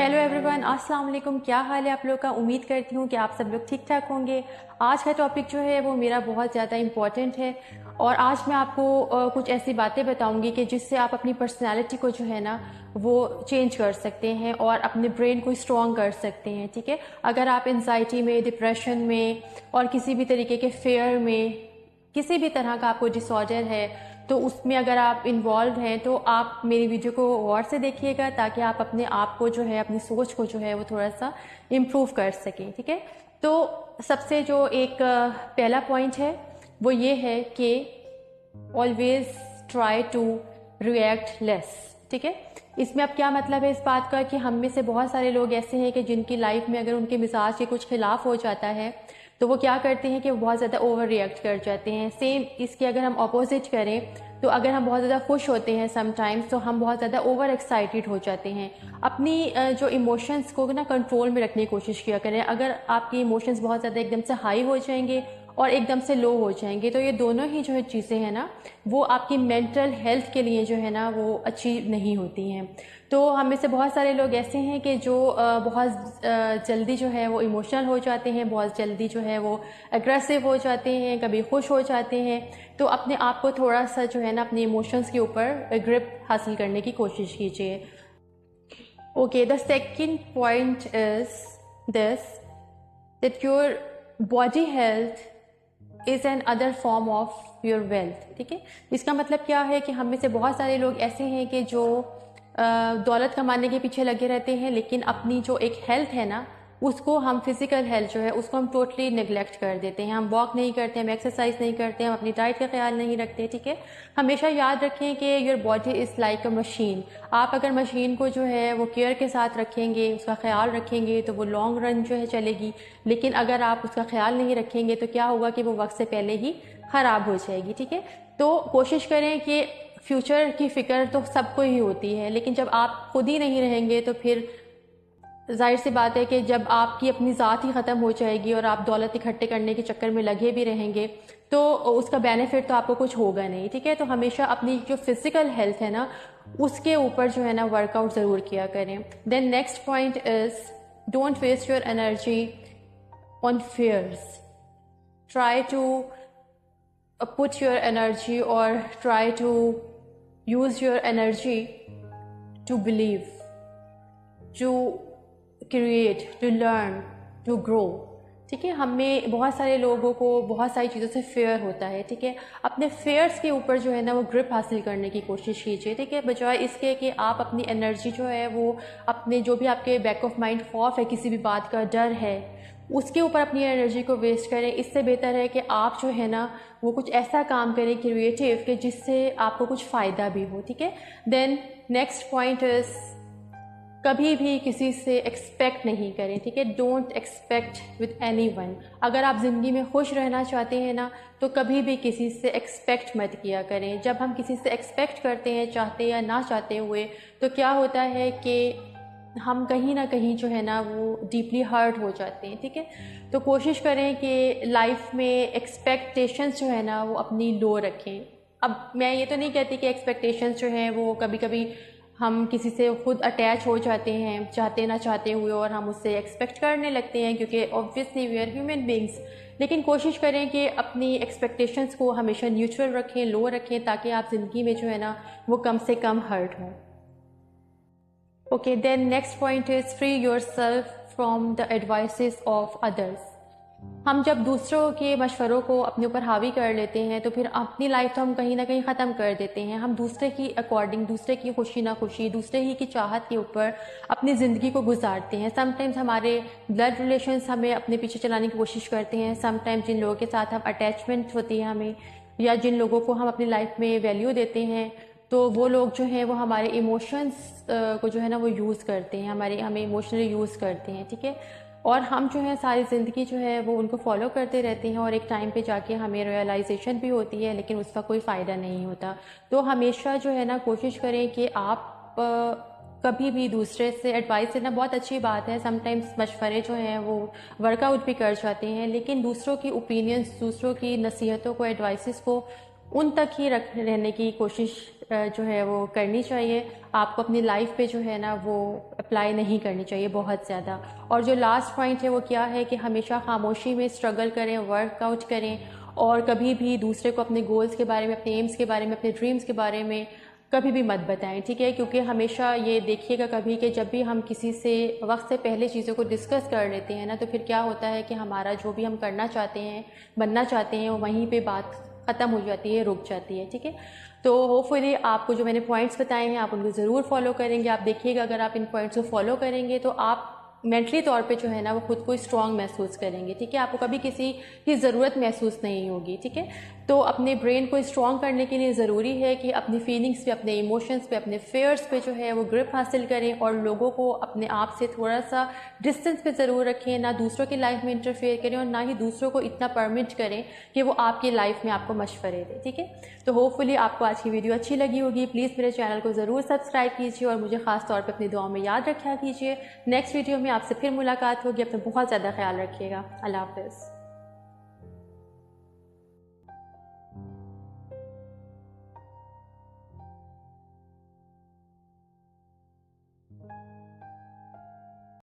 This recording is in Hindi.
हेलो एवरीवन, अस्सलाम वालेकुम। क्या हाल है आप लोगों का? उम्मीद करती हूँ कि आप सब लोग ठीक ठाक होंगे। आज का टॉपिक जो है वो मेरा बहुत ज़्यादा इम्पॉर्टेंट है और आज मैं आपको कुछ ऐसी बातें बताऊंगी कि जिससे आप अपनी पर्सनालिटी को जो है ना वो चेंज कर सकते हैं और अपने ब्रेन को स्ट्रॉन्ग कर सकते हैं। ठीक है, अगर आप एंजाइटी में, डिप्रेशन में और किसी भी तरीके के फेयर में, किसी भी तरह का आपको डिसऑर्डर है तो उसमें अगर आप इन्वॉल्व हैं तो आप मेरी वीडियो को गौर से देखिएगा ताकि आप अपने आप को जो है, अपनी सोच को जो है वो थोड़ा सा इम्प्रूव कर सकें। ठीक है, तो सबसे जो एक पहला पॉइंट है वो ये है कि always try to react less. ठीक है, इसमें अब क्या मतलब है इस बात का कि हम में से बहुत सारे लोग ऐसे हैं कि जिनकी लाइफ में अगर उनके मिजाज के कुछ खिलाफ हो जाता है तो वो क्या करते हैं कि वो बहुत ज़्यादा ओवर रिएक्ट कर जाते हैं। सेम इसके अगर हम अपोजिट करें तो अगर हम बहुत ज़्यादा खुश होते हैं समटाइम्स तो हम बहुत ज़्यादा ओवर एक्साइटेड हो जाते हैं। अपनी जो इमोशंस को ना कंट्रोल में रखने की कोशिश किया करें। अगर आपके इमोशंस बहुत ज़्यादा एकदम से हाई हो जाएंगे और एकदम से लो हो जाएंगे तो ये दोनों ही जो है चीज़ें हैं ना वो आपकी मेंटल हेल्थ के लिए जो है ना वो अच्छी नहीं होती हैं। तो हम में से बहुत सारे लोग ऐसे हैं कि जो बहुत जल्दी जो है वो इमोशनल हो जाते हैं, बहुत जल्दी जो है वो एग्रेसिव हो जाते हैं, कभी खुश हो जाते हैं। तो अपने आप को थोड़ा सा जो है ना अपने इमोशंस के ऊपर ग्रिप हासिल करने की कोशिश कीजिए। Okay, the second point is this that your body health is an other form of your wealth. ठीक है, इसका मतलब क्या है कि हम में से बहुत सारे लोग ऐसे हैं कि जो दौलत कमाने के पीछे लगे रहते हैं लेकिन अपनी जो एक हेल्थ है ना उसको हम फिजिकल हेल्थ जो है उसको हम टोटली निगलेक्ट कर देते हैं। हम वॉक नहीं करते, हम एक्सरसाइज नहीं करते, हम अपनी डाइट का ख्याल नहीं रखते। ठीक है, हमेशा याद रखें कि your body is like a machine. आप अगर मशीन को जो है वो केयर के साथ रखेंगे, उसका ख्याल रखेंगे तो वो लॉन्ग रन जो है चलेगी। लेकिन अगर आप उसका ख्याल नहीं रखेंगे तो क्या होगा कि वो वक्त से पहले ही ख़राब हो जाएगी। ठीक है, तो कोशिश करें कि फ्यूचर की फ़िक्र तो सबको ही होती है लेकिन जब आप खुद ही नहीं रहेंगे तो फिर जाहिर सी बात है कि जब आपकी अपनी ज़ात ही ख़त्म हो जाएगी और आप दौलत इकट्ठे करने के चक्कर में लगे भी रहेंगे तो उसका बेनिफिट तो आपको कुछ होगा नहीं। ठीक है, तो हमेशा अपनी जो फिज़िकल हेल्थ है ना उसके ऊपर जो है ना वर्कआउट ज़रूर किया करें। Then next point is don't waste your energy on fears. Try to put your energy or try to use your energy to believe, to create, to learn, to grow. ठीक है, हमें बहुत सारे लोगों को बहुत सारी चीज़ों से फेयर होता है। ठीक है, अपने फेयर्स के ऊपर जो है ना वो ग्रिप हासिल करने की कोशिश कीजिए। ठीक है, बजाय इसके कि आप अपनी एनर्जी जो है वो अपने जो भी आपके बैक ऑफ माइंड खौफ है, किसी भी बात का डर है, उसके ऊपर अपनी एनर्जी को वेस्ट करें। इससे बेहतर है कि आप जो है ना वो कुछ ऐसा काम करें क्रिएटिव कि जिससे आपको कुछ फ़ायदा भी हो। ठीक है, देन नेक्स्ट पॉइंट इज़ कभी भी किसी से एक्सपेक्ट नहीं करें। ठीक है, डोंट एक्सपेक्ट विद एनीवन। अगर आप ज़िंदगी में खुश रहना चाहते हैं ना तो कभी भी किसी से एक्सपेक्ट मत किया करें। जब हम किसी से एक्सपेक्ट करते हैं, चाहते या ना चाहते हुए, तो क्या होता है कि हम कहीं ना कहीं जो है ना वो डीपली हर्ट हो जाते हैं। ठीक है, तो कोशिश करें कि लाइफ में एक्सपेक्टेशंस जो है ना वो अपनी लो रखें। अब मैं ये तो नहीं कहती कि एक्सपेक्टेशंस जो हैं वो कभी कभी हम किसी से खुद अटैच हो जाते हैं चाहते ना चाहते हुए और हम उससे एक्सपेक्ट करने लगते हैं क्योंकि obviously we are human beings. लेकिन कोशिश करें कि अपनी एक्सपेक्टेशंस को हमेशा न्यूट्रल रखें, लो रखें, ताकि आप ज़िंदगी में जो है ना वो कम से कम हर्ट हों। Okay, then next point is free your self from the advices of others. हम जब दूसरों के मशवरों को अपने ऊपर हावी कर लेते हैं तो फिर अपनी लाइफ तो हम कहीं ना कहीं ख़त्म कर देते हैं। हम दूसरे की अकॉर्डिंग, दूसरे की खुशी ना खुशी, दूसरे ही की चाहत के ऊपर अपनी ज़िंदगी को गुजारते हैं। समटाइम्स हमारे ब्लड रिलेशंस हमें अपने पीछे चलाने की कोशिश करते हैं। समटाइम्स जिन लोगों के साथ हम अटैचमेंट होती है हमें, या जिन लोगों को हम अपनी लाइफ में वैल्यू देते हैं, तो वो लोग जो हैं वो हमारे इमोशंस को जो है ना वो यूज़ करते हैं, हमें इमोशनली यूज़ करते हैं। ठीक है, और हम जो है सारी ज़िंदगी जो है वो उनको फॉलो करते रहते हैं और एक टाइम पे जाके हमें रियलाइजेशन भी होती है लेकिन उसका कोई फ़ायदा नहीं होता। तो हमेशा जो है ना कोशिश करें कि आप कभी भी दूसरे से एडवाइस लेना बहुत अच्छी बात है। समटाइम्स मशवरे जो हैं वो वर्कआउट भी कर जाते हैं लेकिन दूसरों की ओपिनियंस, दूसरों की नसीहतों को, एडवाइसेस को उन तक ही रहने की कोशिश जो है वो करनी चाहिए। आपको अपनी लाइफ पे जो है ना वो अप्लाई नहीं करनी चाहिए बहुत ज़्यादा। और जो लास्ट पॉइंट है वो क्या है कि हमेशा खामोशी में स्ट्रगल करें, वर्कआउट करें, और कभी भी दूसरे को अपने गोल्स के बारे में, अपने एम्स के बारे में, अपने ड्रीम्स के बारे में कभी भी मत बताएं, ठीक है। क्योंकि हमेशा ये देखिएगा कभी कि जब भी हम किसी से वक्त से पहले चीज़ों को डिस्कस कर लेते हैं ना, तो फिर क्या होता है कि हमारा जो भी हम करना चाहते हैं, बनना चाहते हैं, वो वहीं पे बात ख़त्म हो जाती है, रुक जाती है, ठीक है। तो होपफुली आपको जो मैंने पॉइंट्स बताए हैं आप उनको ज़रूर फॉलो करेंगे। आप देखिएगा अगर आप इन पॉइंट्स को फॉलो करेंगे तो आप मेंटली तौर पे जो है ना वो खुद को स्ट्रांग महसूस करेंगे, ठीक है। आपको कभी किसी की ज़रूरत महसूस नहीं होगी, ठीक है। तो अपने ब्रेन को स्ट्रांग करने के लिए ज़रूरी है कि अपनी फीलिंग्स पे, अपने इमोशंस पे, अपने फेयर्स पे जो है वो ग्रिप हासिल करें, और लोगों को अपने आप से थोड़ा सा डिस्टेंस पे ज़रूर रखें, ना दूसरों की लाइफ में इंटरफेयर करें और ना ही दूसरों को इतना परमिट करें कि वो आपकी लाइफ में आपको मशवरे दें, ठीक है। तो होपफुली आपको आज की वीडियो अच्छी लगी होगी। प्लीज़ मेरे चैनल को ज़रूर सब्सक्राइब कीजिए और मुझे ख़ास तौर पर अपनी दुआओं में याद रखा कीजिए। नेक्स्ट वीडियो में आपसे फिर मुलाकात होगी। अपना बहुत ज़्यादा ख्याल रखिएगा। अल्लाह हाफ़िज़।